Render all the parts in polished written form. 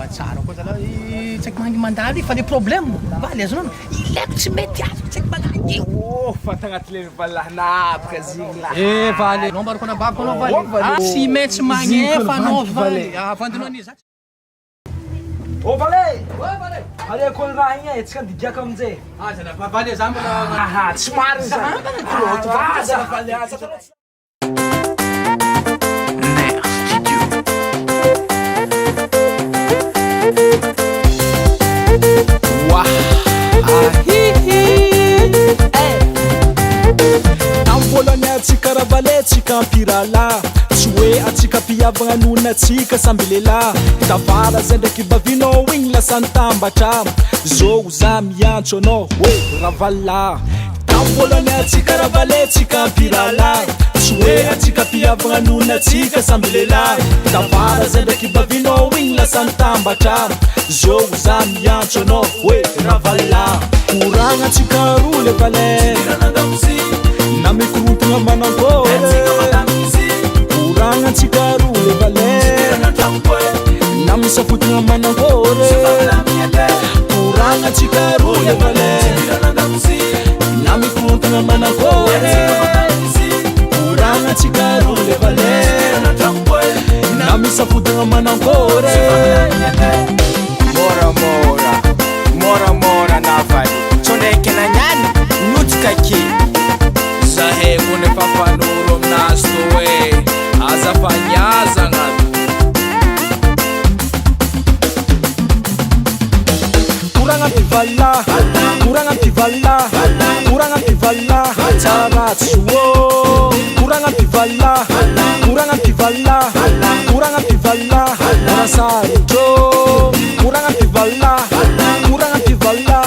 tsara koa zalahy tsaiky mangy mandaly fa le problème valy azonao ilaiko tsy mety azo tsaiky mandaly fa tagnaty le valanapaka zigny la valy anao mbaroko anabaviko anao valy tsy maintsy magnefa anao valy avandinao an'izy Valet! Allez, qu'on va rien, tu quand tu dis comme ça. Ça n'a pas valé ça, tu m'as ça. Tu vas ça. Tsika ravale tsika ampirala tsy hoe atsika mpiavagna nonatsika samby lehilahy tavara zay ndraiky bavinao igny lasa nitambatra zao za miantso anao hoe ravala tamy voalohany atsika ravale tsika ampirala tsy hoe atsika mpiavagna nonatsika samby lehilahy tavara zay ndraiky bavinao igny lasa nitambatra zao za miantso anao hoe ravala koragna atsika roa le vale na mikorontagna manambory koragna atsika roa le vale na misafotagna manambory koragna atsika roa le vale na mikorontagna manambory koragna atsika roa le vale na misafotagna manambory moramora navaly tsondraiky nagnany notikake zahay kone fafanoro aminazy to hoe azafaniazagna koragna mpivalà koragna mpivalà koragna mpivalà tsara ratsy ô koragna mpivalà koragna mpivalà koragna mpivalà narasarotro koragna mpivalà koragna mpivalà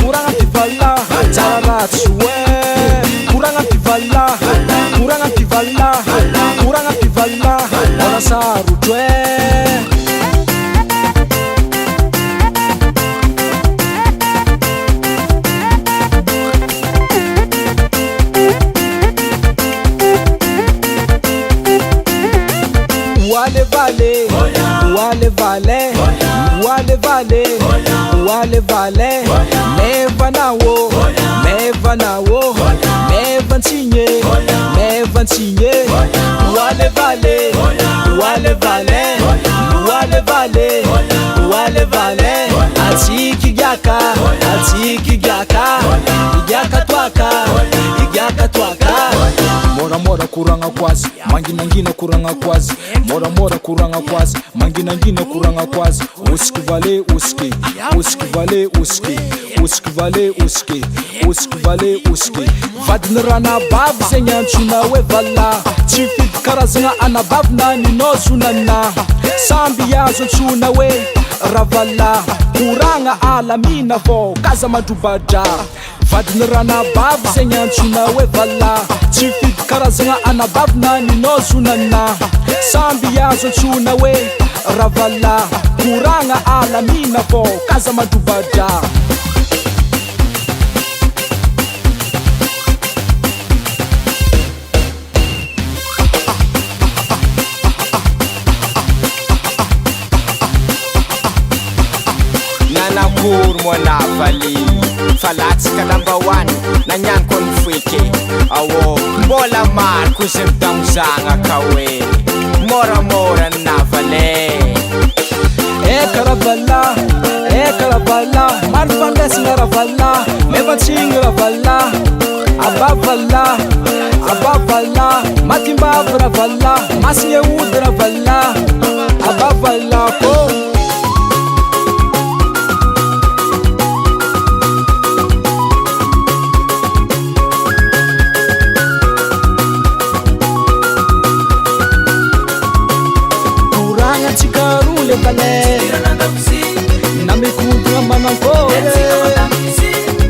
koragna mpivalà tsara ratsy oe kuranga pivala kuranga pivala ona sarutwe wale vale wale vale wale vale wale vale neva nawo neva nawo Nevantinye, nevantinye, wale vale, wale vale, wale vale, wale vale, atiki gyaka, igyaka twaka. Mora kuranga kwazi, mangina kuranga kwazi, mora kuranga kwazi, mangina kuranga kwazi, uski vale uski, uski vale uski, uski vale uski, uski vale uski. Vadinrana bav senyantsuna we vala tsy fidy karazagna anabavina ninao zonana samby azo antsona we ravala koragna alamina vao kaza mandrobadra vadinrana bav senyantsuna we vala tsy fidy karazagna anabavina ninao zonana samby azo antsona we ravala koragna alamina vao kaza mandrobadra Nanakur mo na vali Falatsika number one Nanyan konfwike Awo Mbola marko zimdamzanga kawe Mora na vale Karavala Marfandes na ravala Mevatsing ravala Abavala Matimbav ravala Masyeud ravala Abavala ko na mikudra manangore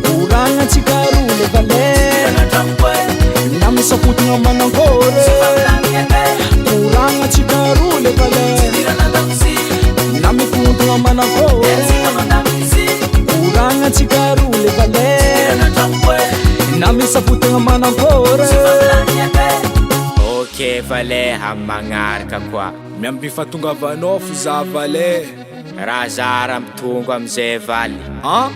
kuranga chikarule vale na misaputna manangore kuranga chikarule vale na mikudra manangore kuranga chikarule vale na misaputna manangore okay Valeha magnaraka koa. Miambifatongavanao fo za Vale. Raha zara mitongo amizay valy. Han?